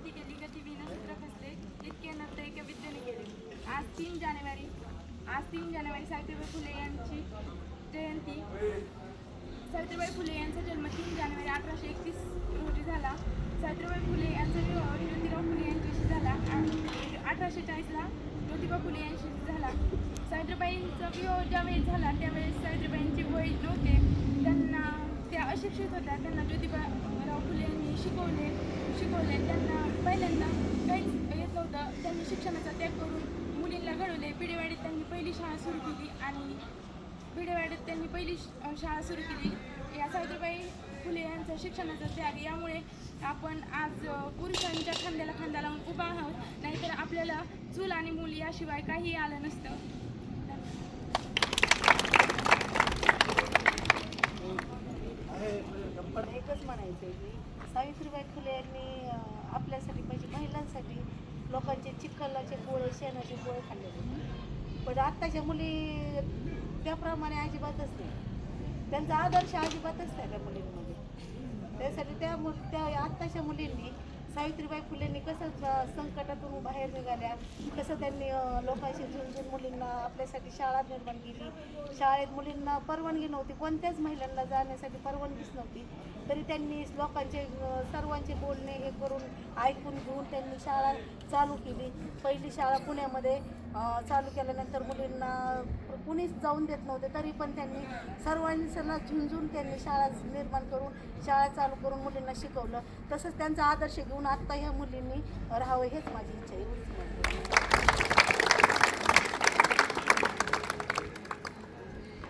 गती केली गती विना सूत्र खचले इतके नव्हते एका विद्येने केले। आज 3 जानेवारी सावित्रीबाई फुले यांची जयंती। सावित्रीबाई फुले यांचा जन्म 3 जानेवारी 1831 रोजी झाला। सावित्रीबाई फुले यांचा विवाह ज्योतिराव फुले यांच्याशी झाला आणि 1840ला ज्योतिबा फुले यांच्याशी झाला। सावित्रीबाईंचा विवाह ज्यावेळी झाला त्यावेळेस सावित्रीबाईंचे वय नव्हते, त्या अशिक्षित होत्या। त्यांना ज्योतिबाराव फुले यांनी शिकवले। त्यांना पहिल्यांदा काहीच येत नव्हतं। त्यांनी शिक्षणाचा त्याग करून मुलींना घडवले। पिढेवाडीत त्यांनी पहिली शाळा सुरू केली शाळा सुरू केली। या सावित्रीबाई फुले यांचा शिक्षणाचा त्याग यामुळे आपण आज पुरुषांच्या खांद्याला खांदा लावून उभा आहोत, नाहीतर आपल्याला चूल आणि मूल याशिवाय काही आलं नसतं। एकच म्हणायचं आहे की सावित्रीबाई फुले यांनी आपल्यासाठी म्हणजे महिलांसाठी लोकांचे चिखलाचे पोळे शेणाचे पोळे खाल्ले होते, पण आत्ताच्या मुली त्याप्रमाणे अजिबातच नाही, त्यांचा आदर्श अजिबातच नाही त्या मुलींमध्ये। त्यासाठी त्या आत्ताच्या मुलींनी सावित्रीबाई फुलेंनी कसं संकटातून बाहेर निघाल्या, कसं त्यांनी लोकांशी झुंजून मुलींना आपल्यासाठी शाळा निर्माण केली। शाळेत मुलींना परवानगी नव्हती, कोणत्याच महिलांना जाण्यासाठी परवानगीच नव्हती, तरी त्यांनी लोकांचे सर्वांचे बोलणे हे करून ऐकून घेऊन त्यांनी शाळा चालू केली। पहिली शाळा पुण्यामध्ये चालू केल्यानंतर मुलींना कुणीच जाऊन देत नव्हते, तरी पण त्यांनी सर्वांना झुंजून त्यांनी शाळा निर्माण करून शाळा चालू करून मुलींना शिकवलं। तसंच त्यांचा आदर्श घेऊन आत्ता ह्या मुलींनी राहावं हेच माझी इच्छा आहे।